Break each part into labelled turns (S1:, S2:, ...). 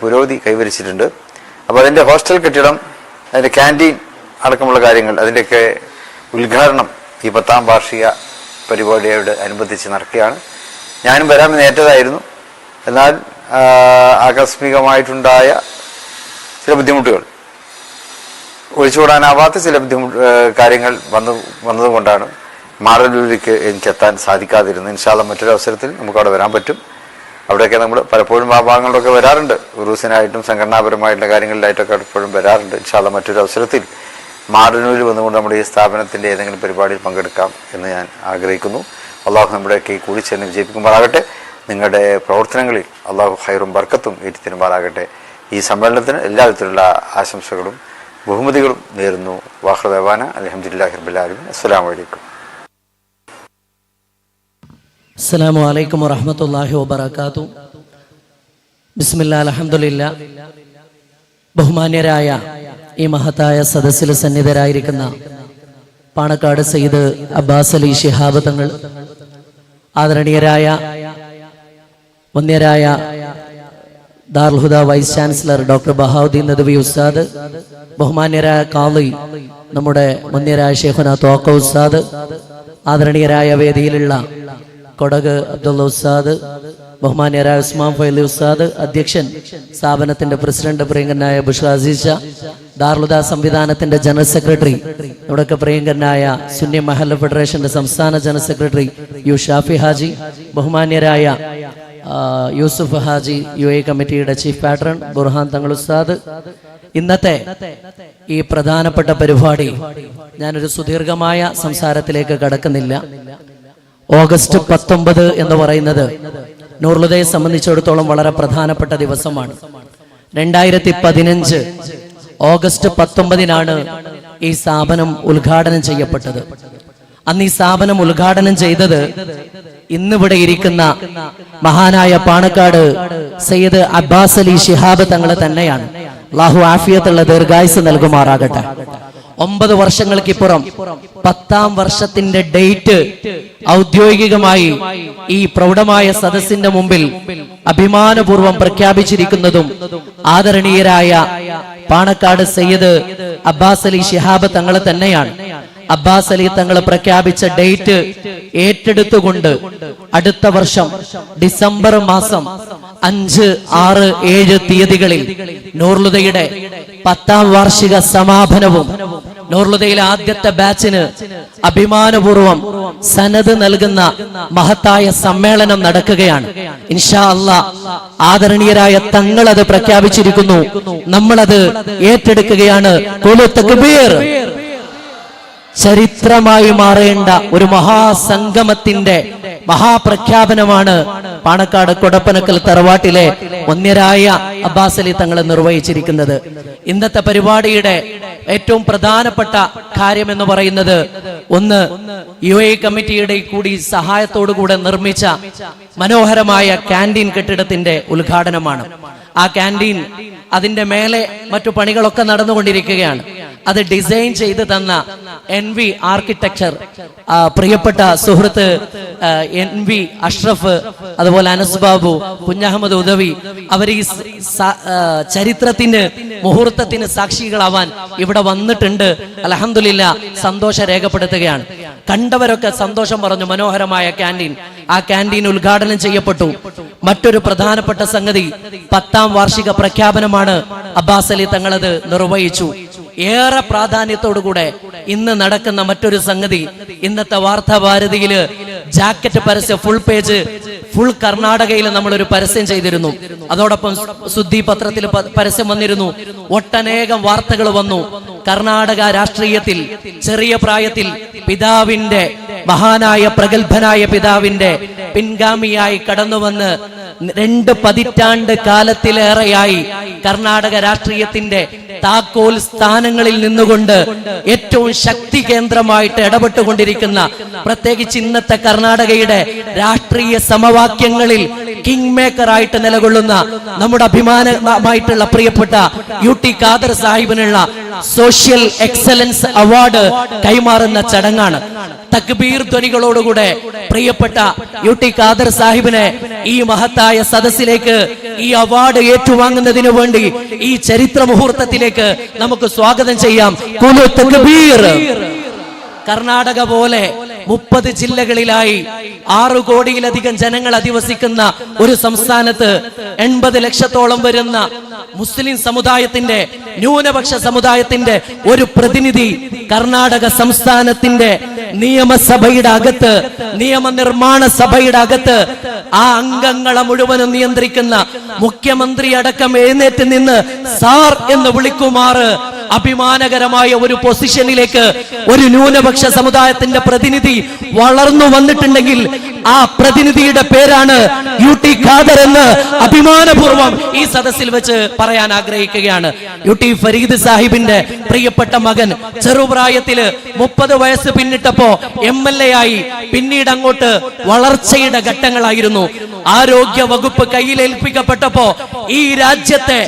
S1: പുരോഗതി കൈവരിച്ചിട്ടുണ്ട്. അപ്പോൾ അതിൻ്റെ ഹോസ്റ്റൽ കെട്ടിടം, അതിൻ്റെ ക്യാൻറ്റീൻ അടക്കമുള്ള കാര്യങ്ങൾ, അതിൻ്റെയൊക്കെ ഉദ്ഘാടനം ഈ 10ാം വാർഷിക പരിപാടിയോട് അനുബന്ധിച്ച് നടക്കുകയാണ്. ഞാനും വരാമെന്ന് ഏറ്റതായിരുന്നു. എന്നാൽ ആകസ്മികമായിട്ടുണ്ടായ ചില ബുദ്ധിമുട്ടുകൾ, ഒഴിച്ചുകൂടാനാവാത്ത ചില കാര്യങ്ങൾ വന്നതുകൊണ്ടാണ് മാറല്ലൂരിലേക്ക് എനിക്കെത്താൻ സാധിക്കാതിരുന്നത്. ഇൻഷാ അല്ലാഹ് മറ്റൊരു അവസരത്തിൽ നമുക്കവിടെ വരാൻ പറ്റും. അവിടെയൊക്കെ നമ്മൾ പലപ്പോഴും ആ ഭാഗങ്ങളിലൊക്കെ വരാറുണ്ട്. ഉറൂസിനായിട്ടും സംഘടനാപരമായിട്ടുള്ള കാര്യങ്ങളിലായിട്ടൊക്കെ എപ്പോഴും വരാറുണ്ട്. ഇൻഷാ അല്ലാഹ് മറ്റൊരു അവസരത്തിൽ മാറന്നൂരിൽ വന്നുകൊണ്ട് നമ്മുടെ ഈ സ്ഥാപനത്തിൻ്റെ ഏതെങ്കിലും പരിപാടിയിൽ പങ്കെടുക്കാം എന്ന് ഞാൻ ആഗ്രഹിക്കുന്നു. അള്ളാഹു നമ്മുടെയൊക്കെ ഈ കൂടിച്ചേർന്ന് വിജയിപ്പിക്കുമാറാകട്ടെ. നിങ്ങളുടെ പ്രവർത്തനങ്ങളിൽ അള്ളാഹു ഖൈറും ബർക്കത്തും ഏറ്റിത്തരുമാറാകട്ടെ. ഈ സമ്മേളനത്തിന് എല്ലാവിധത്തിലുള്ള ആശംസകളും ബഹുമതികളും നേരുന്നു. വാഖിറു ദഅ്വാന അൽഹംദുലില്ലാഹി റബ്ബിൽ ആലമീൻ. അസ്സലാമു അലൈക്കും.
S2: അസ്സലാമു അലൈക്കും വറഹ്മത്തുള്ളാഹി വബറകാതുഹു. ബിസ്മില്ലാ അൽഹംദുലില്ലാ. ബഹുമാന്യരായ ഈ മഹത്തായ സദസ്സിൽ സന്നിധരായിരിക്കുന്ന പാണക്കാട് സയ്യിദ് അബ്ബാസ് അലി ശിഹാബ് തങ്ങൾ, ആദരണീയരായ വന്യരായ Darul Huda vice chancellor doctor Bahauddin Nadvi ഉസ്താദ്, ബഹുമാന്യരായ ഖാളി നമ്മുടെ വന്യരായ ശൈഖുനാ ത്വാഖ ഉസ്താദ്, ആദരണീയരായ വേദിയിലുള്ള കൊടക് അബ്ദുള്ള ഉസ്താദ്, ബഹുമാന്യരായ ഉസ്മാൻ ഫൈലി ഉസ്താദ്, അധ്യക്ഷൻ സ്ഥാപനത്തിന്റെ പ്രസിഡന്റ് പ്രിയങ്കരനായ ബുഷ്റ അസീസ, ദാറുൽ ഹുദ സംവിധാനത്തിന്റെ ജനറൽ സെക്രട്ടറി നമ്മുടെയൊക്കെ പ്രിയങ്കരനായ സുന്നി മഹല്ല ഫെഡറേഷന്റെ സംസ്ഥാന general secretary U Shafi Haji, ബഹുമാന്യരായ യൂസുഫ് ഹാജി UAE കമ്മിറ്റിയുടെ ചീഫ് പാട്രൺ ബുർഹാൻ തങ്ങൾ ഉസ്താദ്. ഇന്നത്തെ ഈ പ്രധാനപ്പെട്ട പരിപാടി ഞാനൊരു സുദീർഘമായ സംസാരത്തിലേക്ക് കടക്കുന്നില്ല. ഓഗസ്റ്റ് 19 എന്ന് പറയുന്നത് നൂറുൽ ഹുദയെ സംബന്ധിച്ചിടത്തോളം വളരെ പ്രധാനപ്പെട്ട ദിവസമാണ്. 2015 ഓഗസ്റ്റ് 19 ഈ സ്ഥാപനം ഉദ്ഘാടനം ചെയ്യപ്പെട്ടത്. അന്ന് ഈ സ്ഥാപനം ഉദ്ഘാടനം ചെയ്തത് ഇന്നിവിടെ ഇരിക്കുന്ന മഹാനായ പാണക്കാട് സയ്യിദ് അബ്ബാസ് അലി ശിഹാബ് തങ്ങൾ തന്നെയാണ്. അല്ലാഹു ആഫിയത്തുള്ള ദീർഘായുസ് നൽകുമാറാകട്ടെ. 9 വർഷങ്ങൾക്കിപ്പുറം 10ാം വർഷത്തിന്റെ ഡേറ്റ് ഔദ്യോഗികമായി ഈ പ്രൗഢമായ സദസ്സിന്റെ മുമ്പിൽ അഭിമാനപൂർവ്വം പ്രഖ്യാപിച്ചിരിക്കുന്നതും ആദരണീയരായ പാണക്കാട് സയ്യിദ് അബ്ബാസ് അലി ശിഹാബ് തങ്ങൾ തന്നെയാണ്. അബ്ബാസ് അലി തങ്ങൾ പ്രഖ്യാപിച്ച ഡേറ്റ് ഏറ്റെടുത്തുകൊണ്ട് അടുത്ത വർഷം ഡിസംബർ മാസം 5, 6, 7 തീയതികളിൽ നൂറുൽ ഹുദയുടെ 10ാം വാർഷിക സമാപനവും നൂറുൽ ഹുദയിലെ ആദ്യത്തെ ബാച്ചിന് അഭിമാനപൂർവ്വം സനദ് നൽകുന്ന മഹത്തായ സമ്മേളനം നടക്കുകയാണ്. ഇൻഷാ അല്ലാഹ് ആദരണീയരായ തങ്ങൾ അത് പ്രഖ്യാപിച്ചിരിക്കുന്നു. നമ്മളത് ഏറ്റെടുക്കുകയാണ്. ഖുലു തക്ബീർ. ചരിത്രമായി മാറേണ്ട ഒരു മഹാസംഗമത്തിന്റെ മഹാപ്രഖ്യാപനമാണ് പാണക്കാട് കൊടപ്പനക്കൽ തറവാട്ടിലെ വന്യരായ അബ്ബാസ് അലി തങ്ങൾ നിർവഹിച്ചിരിക്കുന്നത്. ഇന്നത്തെ പരിപാടിയുടെ ഏറ്റവും പ്രധാനപ്പെട്ട കാര്യം എന്ന് പറയുന്നത് ഒന്ന് UAE കമ്മിറ്റിയുടെ കൂടി സഹായത്തോടുകൂടെ നിർമ്മിച്ച മനോഹരമായ ക്യാൻറ്റീൻ കെട്ടിടത്തിന്റെ ഉദ്ഘാടനമാണ്. ആ ക്യാൻറ്റീൻ അതിന്റെ മേലെ മറ്റു പണികളൊക്കെ നടന്നുകൊണ്ടിരിക്കുകയാണ്. അത് ഡിസൈൻ ചെയ്ത് തന്ന NV ആർക്കിടെക്ചർ പ്രിയപ്പെട്ട സുഹൃത്ത് NV അഷ്റഫ്, അതുപോലെ അനസ് ബാബു, കുഞ്ഞഹമ്മദ് ഉദവി, അവർ ഈ ചരിത്രത്തിന് മുഹൂർത്തത്തിന് സാക്ഷികളാവാൻ ഇവിടെ വന്നിട്ടുണ്ട്. അൽഹംദുലില്ലാ, സന്തോഷം രേഖപ്പെടുത്തുകയാണ്. കണ്ടവരൊക്കെ സന്തോഷം പറഞ്ഞു. മനോഹരമായ ക്യാൻറ്റീൻ, ആ ക്യാൻറ്റീൻ ഉദ്ഘാടനം ചെയ്യപ്പെട്ടു. മറ്റൊരു പ്രധാനപ്പെട്ട സംഗതി 10ാം വാർഷിക പ്രഖ്യാപനമാണ്. അബ്ബാസ് അലി തങ്ങളത് നിർവഹിച്ചു. ഏറെ പ്രാധാന്യത്തോടുകൂടെ ഇന്ന് നടക്കുന്ന മറ്റൊരു സംഗതി, ഇന്നത്തെ വാർത്താഭാരതിയില് ജാക്കറ്റ് പരസ്യം ഫുൾ കർണാടകയിൽ നമ്മളൊരു പരസ്യം ചെയ്തിരുന്നു. അതോടൊപ്പം സുദ്ധി പത്രത്തിൽ പരസ്യം വന്നിരുന്നു. ഒട്ടനേകം വാർത്തകൾ വന്നു. കർണാടക രാഷ്ട്രീയത്തിൽ ചെറിയ പ്രായത്തിൽ പിതാവിന്റെ, മഹാനായ പ്രഗത്ഭനായ പിതാവിന്റെ പിൻഗാമിയായി കടന്നുവന്ന് 2 പതിറ്റാണ്ട് കാലത്തിലേറെയായി കർണാടക രാഷ്ട്രീയത്തിന്റെ താക്കോൽ സ്ഥാനങ്ങളിൽ നിന്നുകൊണ്ട് ഏറ്റവും ശക്തി കേന്ദ്രമായിട്ട് ഇടപെട്ടുകൊണ്ടിരിക്കുന്ന, പ്രത്യേകിച്ച് ഇന്നത്തെ കർണാടകയുടെ രാഷ്ട്രീയ സമവാക്യങ്ങളിൽ കിങ് മേക്കർ ആയിട്ട് നിലകൊള്ളുന്ന നമ്മുടെ അഭിമാനമായിട്ടുള്ള പ്രിയപ്പെട്ട UT ഖാദർ സാഹിബിനുള്ള സോഷ്യൽ എക്സലൻസ് അവാർഡ് കൈമാറുന്ന ചടങ്ങാണ്. തക്ബീർ ധ്വനികളോടുകൂടെ പ്രിയപ്പെട്ട UT ഖാദർ സാഹിബിനെ ഈ മഹത്തായ സദസ്സിലേക്ക് ഈ അവാർഡ് ഏറ്റുവാങ്ങുന്നതിനു വേണ്ടി ഈ ചരിത്ര മുഹൂർത്തത്തിലേക്ക് നമുക്ക് സ്വാഗതം ചെയ്യാം. ഖുലു തക്ബീർ. കർണാടക പോലെ 30 ജില്ലകളിലായി 6 കോടിയിലധികം ജനങ്ങൾ അധിവസിക്കുന്ന ഒരു സംസ്ഥാനത്ത് 80 ലക്ഷത്തോളം വരുന്ന മുസ്ലിം സമുദായത്തിന്റെ, ന്യൂനപക്ഷ സമുദായത്തിന്റെ ഒരു പ്രതിനിധി കർണാടക സംസ്ഥാനത്തിന്റെ നിയമസഭയുടെ അകത്ത്, നിയമനിർമ്മാണ സഭയുടെ അകത്ത് ആ അംഗങ്ങളെ മുഴുവനും നിയന്ത്രിക്കുന്ന മുഖ്യമന്ത്രി അടക്കം എഴുന്നേറ്റ് നിന്ന് സാർ എന്ന് വിളിക്കുമാറ് അഭിമാനകരമായ ഒരു പൊസിഷനിലേക്ക് ഒരു ന്യൂനപക്ഷ സമുദായത്തിന്റെ പ്രതിനിധി വളർന്നു വന്നിട്ടുണ്ടെങ്കിൽ ആ പ്രതിനിധിയുടെ പേരാണ് UT ഖാദർ എന്ന് അഭിമാനപൂർവ്വം ഈ സദസ്സിൽ വെച്ച് പറയാൻ ആഗ്രഹിക്കുകയാണ്. UT ഫരീദ് സാഹിബിന്റെ പ്രിയപ്പെട്ട മകൻ ചെറുപ്രായത്തില് 30 വയസ്സ് പിന്നിട്ടപ്പോ MLA ആയി. പിന്നീട് അങ്ങോട്ട് വളർച്ചയുടെ ഘട്ടങ്ങളായിരുന്നു. ആരോഗ്യ വകുപ്പ് കയ്യിലേൽപ്പിക്കപ്പെട്ടപ്പോ ഈ രാജ്യത്തെ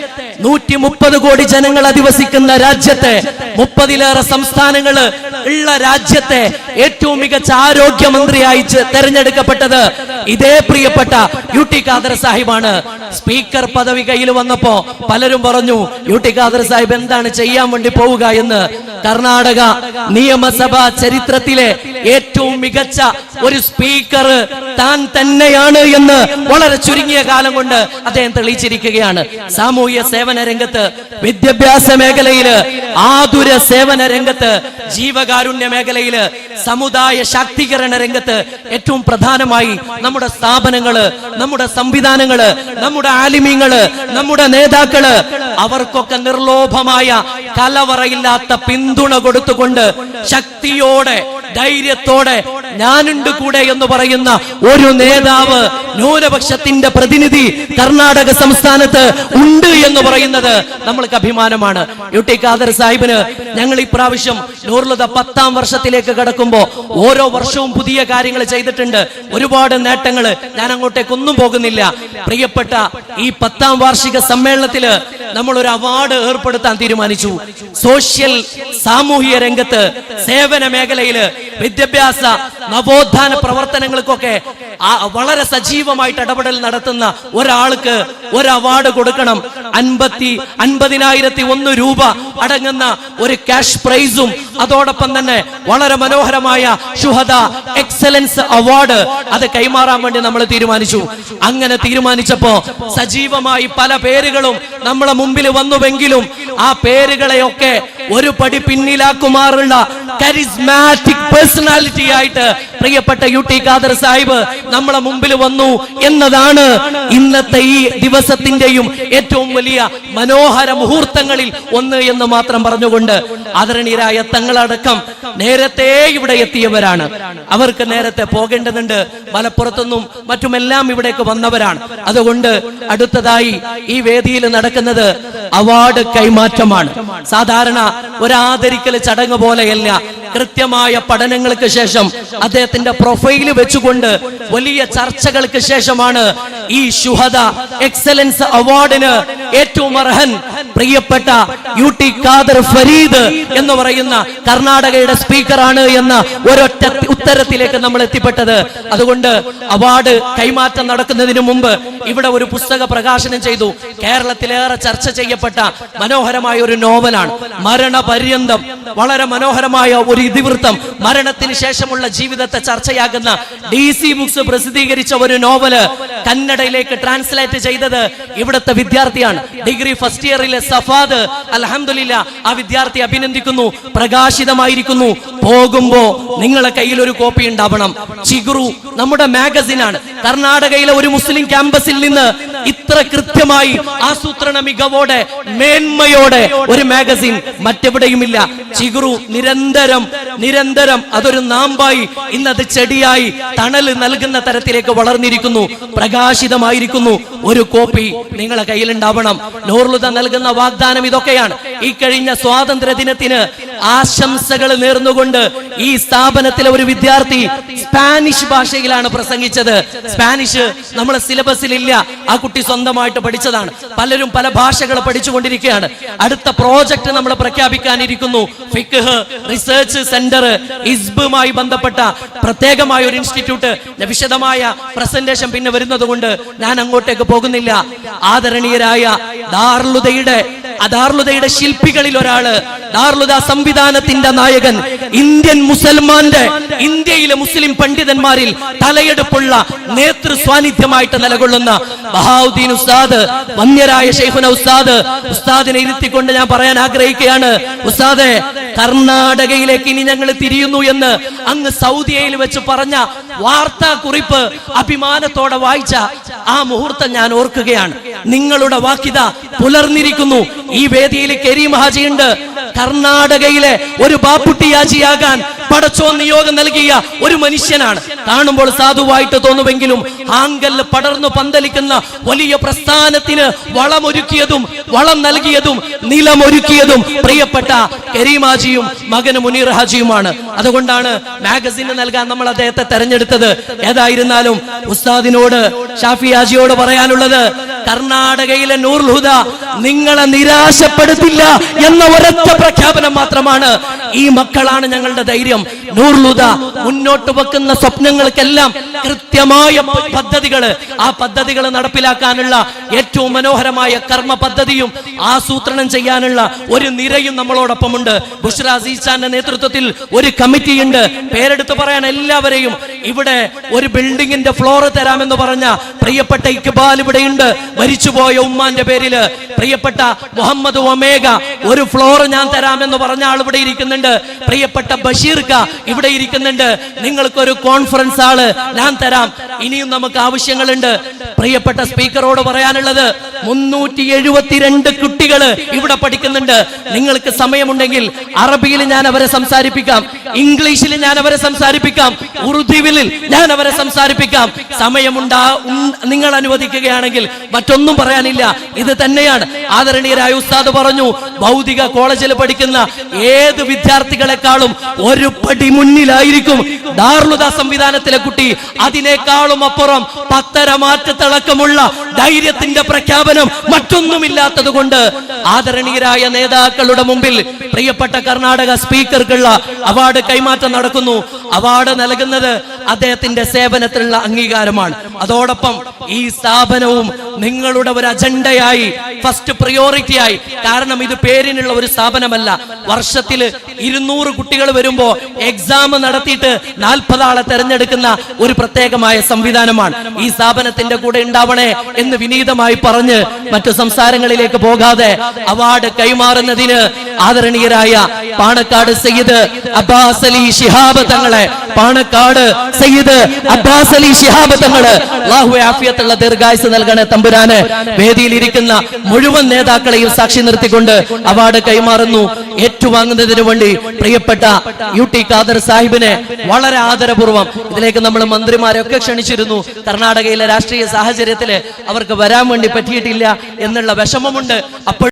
S2: 130 കോടി ജനങ്ങൾ അധിവസിക്കുന്ന രാജ്യത്തെ 30-ലേറെ സംസ്ഥാനങ്ങള് ഉള്ള രാജ്യത്തെ ഏറ്റവും മികച്ച ആരോഗ്യമന്ത്രിയായി തെരഞ്ഞെടുക്കപ്പെട്ടത് ഇതേ പ്രിയപ്പെട്ട UT ഖാദർ സാഹിബാണ്. സ്പീക്കർ പദവി കയ്യിൽ വന്നപ്പോ പലരും പറഞ്ഞു UT ഖാദർ സാഹിബ് എന്താണ് ചെയ്യാൻ വേണ്ടി പോവുക എന്ന്. കർണാടക നിയമസഭാ ചരിത്രത്തിലെ ഏറ്റവും മികച്ച ഒരു സ്പീക്കർ താൻ തന്നെയാണ് എന്ന് വളരെ ചുരുങ്ങിയ കാലം കൊണ്ട് അദ്ദേഹം തെളിയിച്ചിരിക്കുകയാണ്. സാമൂഹ്യ സേവന രംഗത്ത്, വിദ്യാഭ്യാസ മേഖലയില്, ആതുര സേവന രംഗത്ത്, ജീവകാരുണ്യ മേഖലയില്, സമുദായ ശാക്തീകരണ രംഗത്ത് ഏറ്റവും പ്രധാനമായി നമ്മുടെ സ്ഥാപനങ്ങള്, നമ്മുടെ സംവിധാനങ്ങള്, നമ്മുടെ ആലിമീങ്ങള്, നമ്മുടെ നേതാക്കള് അവർക്കൊക്കെ നിർലോഭമായ കലവറയില്ലാത്ത പിന്തുണ കൊടുത്തുകൊണ്ട് ശക്തിയോടെ, ധൈര്യത്തോടെ ഞാനുണ്ട് കൂടെ എന്ന് പറയുന്ന ഒരു നേതാവ്, ന്യൂനപക്ഷത്തിന്റെ പ്രതിനിധി കർണാടക സംസ്ഥാനത്ത് ഉണ്ട് എന്ന് പറയുന്നത് നമ്മൾക്ക് അഭിമാനമാണ്. UT ഖാദർ സാഹിബിന് ഞങ്ങൾ ഇപ്രാവശ്യം നൂറുലത 10ാം വർഷത്തിലേക്ക് കടക്കുമ്പോൾ ഓരോ വർഷവും പുതിയ കാര്യങ്ങൾ ചെയ്തിട്ടുണ്ട്. ഒരുപാട് നേട്ടങ്ങൾ. ഞാൻ അങ്ങോട്ടേക്കൊന്നും പോകുന്നില്ല. പ്രിയപ്പെട്ട ഈ 10ാം വാർഷിക സമ്മേളനത്തില് നമ്മൾ ഒരു അവാർഡ് ഏർപ്പെടുത്താൻ തീരുമാനിച്ചു. സോഷ്യൽ, സാമൂഹിക രംഗത്ത്, സേവന മേഖലയില്, വിദ്യാഭ്യാസ നവോത്ഥാന പ്രവർത്തനങ്ങൾക്കൊക്കെ വളരെ സജീവമായിട്ട് ഇടപെടൽ നടത്തുന്ന ഒരാൾക്ക് ഒരു അവാർഡ് കൊടുക്കണം. 50,001 രൂപ അടങ്ങുന്ന ഒരു ക്യാഷ് പ്രൈസും അതോടൊപ്പം തന്നെ വളരെ മനോഹരമായ ശുഹദ എക്സലൻസ് അവാർഡ് അത് കൈമാറാൻ വേണ്ടി നമ്മൾ തീരുമാനിച്ചു. അങ്ങനെ തീരുമാനിച്ചപ്പോ സജീവമായി പല പേരുകളും നമ്മളെ മുമ്പിൽ വന്നുവെങ്കിലും ആ പേരുകളെയൊക്കെ ഒരു പടി പിന്നിലാക്കുമാറുള്ള കരിസ്മാറ്റിക് പേഴ്സണാലിറ്റി ആയിട്ട് പ്രിയപ്പെട്ട UT ഖാദർ സാഹിബ് നമ്മളെ മുമ്പിൽ വന്നു എന്നതാണ് ഇന്നത്തെ ഈ ദിവസത്തിന്റെയും ഏറ്റവും വലിയ മനോഹര മുഹൂർത്തങ്ങളിൽ ഒന്ന് എന്ന് മാത്രം പറഞ്ഞുകൊണ്ട് ആദരണീയരായ തങ്ങളടക്കം നേരത്തെ ഇവിടെ എത്തിയവരാണ്. അവർക്ക് നേരത്തെ പോകേണ്ടതുണ്ട്. മലപ്പുറത്തുനിന്നും മറ്റുമെല്ലാം ഇവിടേക്ക് വന്നവരാണ്. അതുകൊണ്ട് അടുത്തതായി ഈ വേദിയിൽ നടക്കുന്നത് അവാർഡ് കൈമാറ്റമാണ്. സാധാരണ ഒരാദരിക്കൽ ചടങ്ങ് പോലെയല്ല. കൃത്യമായ പഠനങ്ങൾക്ക് ശേഷം അദ്ദേഹത്തിന്റെ പ്രൊഫൈല് വെച്ചുകൊണ്ട് വലിയ ചർച്ചകൾക്ക് ശേഷമാണ് ഈ ശുഹദ എക്സലൻസ് അവാർഡിന് ഏറ്റവും അർഹൻ പ്രിയപ്പെട്ട UT ഖാദർ ഫരീദ് എന്ന് പറയുന്ന കർണാടകയുടെ സ്പീക്കറാണ് എന്ന ഒരൊറ്റ ഉത്തരത്തിലേക്ക് നമ്മൾ എത്തിപ്പെട്ടത്. അതുകൊണ്ട് അവാർഡ് കൈമാറ്റം നടക്കുന്നതിന് മുമ്പ് ഇവിടെ ഒരു പുസ്തക പ്രകാശനം ചെയ്തു. കേരളത്തിലേറെ ചർച്ച ചെയ്യപ്പെട്ട മനോഹരമായ ഒരു നോവലാണ് മരണപര്യന്തം. വളരെ മനോഹരമായ ഒരു ഇതിവൃത്തം, മരണത്തിന് ശേഷമുള്ള ജീവിതത്തെ ചർച്ചയാകുന്ന DC ബുക്സ് പ്രസിദ്ധീകരിച്ച ഒരു നോവല് കന്നഡയിലേക്ക് ട്രാൻസ്ലേറ്റ് ചെയ്തത് ഇവിടുത്തെ വിദ്യാർത്ഥിയാണ്. ഡിഗ്രി ഫസ്റ്റ് ഇയറിലെ സഫാദ്. അൽഹംദുലില്ലാ, ആ വിദ്യാർത്ഥി അഭിനന്ദിക്കുന്നു. പ്രകാശിതമായിരിക്കുന്നു. പോകുമ്പോ നിങ്ങളെ കയ്യിൽ ഒരു കോപ്പി ഉണ്ടാവണം. ചിഗുറു നമ്മുടെ മാഗസിനാണ്. കർണാടകയിലെ ഒരു മുസ്ലിം ക്യാമ്പസിൽ നിന്ന് ഇത്ര കൃത്യമായി ആസൂത്രണ മികവോടെ, മേന്മയോടെ ഒരു മാഗസിൻ മറ്റെവിടെയുമില്ല. ചിഗുറു നിരന്തരം അതൊരു നാമ്പായി, ഇന്നത് ചെടിയായി തണല് നൽകുന്ന തരത്തിലേക്ക് വളർന്നിരിക്കുന്നു. പ്രകാശിതമായിരിക്കുന്നു. ഒരു കോപ്പി നിങ്ങളെ കയ്യിലുണ്ടാവണം. നൂറുലുദ നൽകുന്ന വാഗ്ദാനം ഇതൊക്കെയാണ്. ഈ കഴിഞ്ഞ സ്വാതന്ത്ര്യ ദിനത്തിന് ആശംസകൾ നേർന്നുകൊണ്ട് ഈ സ്ഥാപനത്തിലെ ഒരു വിദ്യാർത്ഥി സ്പാനിഷ് ഭാഷയിലാണ് പ്രസംഗിച്ചത്. സ്പാനിഷ് നമ്മളെ സിലബസിലില്ല, ആ കുട്ടി സ്വന്തമായിട്ട് പഠിച്ചതാണ്. പലരും പല ഭാഷകൾ പഠിച്ചുകൊണ്ടിരിക്കുകയാണ്. അടുത്ത പ്രോജക്ട് നമ്മൾ പ്രഖ്യാപിക്കാനിരിക്കുന്നു. ഫിഖ് റിസർച്ച് സെന്റർ ഹിസ്ബുമായി ബന്ധപ്പെട്ട പ്രത്യേകമായ ഒരു ഇൻസ്റ്റിറ്റ്യൂട്ട്. വിശദമായ പ്രസന്റേഷൻ പിന്നെ വരുന്നത് കൊണ്ട് ഞാൻ അങ്ങോട്ടേക്ക് പോകുന്നില്ല. ആദരണീയരായ ദാറുൽഹുദയുടെ ശില്പികളിൽ ഒരാള്, ദാറുൽഹുദ സംവിധാനത്തിന്റെ നായകൻ, ഇന്ത്യയിലെ മുസ്ലിം പണ്ഡിതന്മാരിൽ തലയെടുപ്പുള്ള നേതൃ സ്വാന്നിധ്യമായിട്ട് നിലകൊള്ളുന്ന ബഹാവുദ്ദീൻ ഉസ്താദ്, വന്യരായ ശൈഖുന ഉസ്താദിനെ ഇരുത്തിക്കൊണ്ട് ഞാൻ പറയാൻ ആഗ്രഹിക്കുകയാണ്. ഉസ്താദെ, കർണാടകയിലേക്ക് ഇനി ഞങ്ങൾ തിരിയുന്നു എന്ന് അങ്ങ് സൗദിയയിൽ വെച്ച് പറഞ്ഞ വാർത്താ കുറിപ്പ് അഭിമാനത്തോടെ വായിച്ച ആ മുഹൂർത്തം ഞാൻ ഓർക്കുകയാണ്. നിങ്ങളുടെ വാക്യത പുലർന്നിരിക്കുന്നു. ഈ വേദിയിൽ കരീം ഹാജിയുണ്ട്. കർണാടകയിലെ ഒരു ബാപ്പുട്ടി ഹാജിയാകാൻ പടച്ചോൻ നിയോഗം നൽകിയ ഒരു മനുഷ്യനാണ്. കാണുമ്പോൾ സാധുവായിട്ട് തോന്നുമെങ്കിലും ആങ്കല്ല് പടർന്നു പന്തലിക്കുന്ന വലിയ പ്രസ്ഥാനത്തിന് വളമൊരുക്കിയതും വളം നൽകിയതും നിലമൊരുക്കിയതും പ്രിയപ്പെട്ട കരീം ഹാജിയും മകന് മുനീർ ഹാജിയുമാണ്. അതുകൊണ്ടാണ് മാഗസിന് നൽകാൻ നമ്മൾ അദ്ദേഹത്തെ തെരഞ്ഞെടുത്തത്. ഏതായിരുന്നാലും ഉസ്താദിനോട്, ഷാഫി ഹാജിയോട് പറയാനുള്ളത്, കർണാടകയിലെ നൂറുൽ ഹുദ നിങ്ങളെ നിരാശപ്പെടുത്തില്ല എന്ന ഒരൊറ്റ പ്രഖ്യാപനം മാത്രമാണ്. ഈ മക്കളാണ് ഞങ്ങളുടെ ധൈര്യം. നൂറുൽ ഹുദ മുന്നോട്ട് വെക്കുന്ന സ്വപ്നങ്ങൾക്കെല്ലാം കൃത്യമായ പദ്ധതികള്, ആ പദ്ധതികൾ നടപ്പിലാക്കാനുള്ള ഏറ്റവും മനോഹരമായ കർമ്മ പദ്ധതിയും ആസൂത്രണം ചെയ്യാനുള്ള ഒരു നിരയും നമ്മളോടൊപ്പമുണ്ട്. ബുഷ്ര അസീസാന്റെ നേതൃത്വത്തിൽ ഒരു കമ്മിറ്റിയുണ്ട്. പേരെടുത്ത് പറയാൻ എല്ലാവരെയും. ഇവിടെ ഒരു ബിൽഡിങ്ങിന്റെ ഫ്ലോർ തരാമെന്ന് പറഞ്ഞ പ്രിയപ്പെട്ട ഇക്ബാൽ ഇവിടെയുണ്ട്. മരിച്ചുപോയ ഉമ്മാന്റെ പേരില് പ്രിയപ്പെട്ട മുഹമ്മദ് ഒമേഗ ഒരു ഫ്ലോർ ഞാൻ തരാമെന്ന് പറഞ്ഞ ആൾ ഇവിടെ ഇരിക്കുന്നുണ്ട്. പ്രിയപ്പെട്ട ബഷീർക്ക ഇവിടെ ഇരിക്കുന്നുണ്ട്. നിങ്ങൾക്കൊരു കോൺഫറൻസ് ആള് ഞാൻ തരാം. ഇനിയും നമുക്ക് ആവശ്യങ്ങളുണ്ട്. പ്രിയപ്പെട്ട സ്പീക്കറോട് പറയാനുള്ളത്, 372 കുട്ടികൾ ഇവിടെ പഠിക്കുന്നുണ്ട്. നിങ്ങൾക്ക് സമയമുണ്ടെങ്കിൽ അറബിയിൽ ഞാൻ അവരെ സംസാരിപ്പിക്കാം, ഇംഗ്ലീഷിൽ ഞാൻ അവരെ സംസാരിപ്പിക്കാം, ഉറുദുവിൽ ഞാൻ അവരെ സംസാരിപ്പിക്കാം. നിങ്ങൾ അനുവദിക്കുകയാണെങ്കിൽ മറ്റൊന്നും പറയാനില്ല. ഇത് തന്നെയാണ്. ആദരണീയരായ ഉസ്താദ് പറഞ്ഞു, ഭൗതിക കോളേജിൽ പഠിക്കുന്ന ഏത് വിദ്യാർത്ഥികളെക്കാളും ഒരു പടി മുന്നിലായിരിക്കും ദാറുൽഹുദ സംവിധാനത്തിലെ കുട്ടി. അതിനേക്കാളും അപ്പുറം പത്തരമാറ്റത്തിളക്കമുള്ള ധൈര്യത്തിന്റെ പ്രഖ്യാപനം മറ്റൊന്നുമില്ലാത്തത് കൊണ്ട് ആദരണീയരായ നേതാക്കളുടെ മുമ്പിൽ പ്രിയപ്പെട്ട കർണാടക സ്പീക്കർക്കുള്ള അവാർഡ് കൈമാറ്റം നടക്കുന്നു. അവാർഡ് നൽകുന്നത് അദ്ദേഹത്തിന്റെ സേവനത്തിലുള്ള അംഗീകാരമാണ്. അതോടൊപ്പം ഈ സ്ഥാപനവും നിങ്ങളുടെ ഒരു അജണ്ടയായി, ഫസ്റ്റ് പ്രയോറിറ്റി ആയി. കാരണം ഇത് പേരിനുള്ള ഒരു സ്ഥാപനമല്ല. വർഷത്തിൽ 200 കുട്ടികൾ വരുമ്പോ എക്സാം നടത്തിയിട്ട് 40 ആളെ തെരഞ്ഞെടുക്കുന്ന ഒരു പ്രത്യേകമായ സംവിധാനമാണ്. ഈ സ്ഥാപനത്തിന്റെ കൂടെ ഉണ്ടാവണേ എന്ന് വിനീതമായി പറഞ്ഞ് മറ്റു സംസാരങ്ങളിലേക്ക് പോകാതെ അവാർഡ് കൈമാറുന്നതിന് ആദരണീയരായ പാണക്കാട് സയ്യിദ് അബ്ബാസ് അലി ശിഹാബ് തങ്ങളെ, പാണക്കാട് സയ്യിദ് അബ്ബാസ് അലി ശിഹാബ് തങ്ങള്, അല്ലാഹു ആഫിയത്തുള്ള ദീർഘായുസ് നൽകണേ തമ്പുരാന്. വേദിയിലിരിക്കുന്ന മുഴുവൻ നേതാക്കളെയും സാക്ഷി നിർത്തിക്കൊണ്ട് അവാർഡ് കൈമാറുന്നു. ഏറ്റുവാങ്ങുന്നതിന് വേണ്ടി പ്രിയപ്പെട്ട UT ഖാദർ സാഹിബിനെ വളരെ ആദരപൂർവ്വം, ഇതിലേക്ക് നമ്മൾ മന്ത്രിമാരെയൊക്കെ ക്ഷണിച്ചിരുന്നു. കർണാടകയിലെ രാഷ്ട്രീയ സാഹചര്യത്തില് അവർക്ക് വരാൻ വേണ്ടി പറ്റിയിട്ടില്ല എന്നുള്ള വിഷമമുണ്ട്. അപ്പോൾ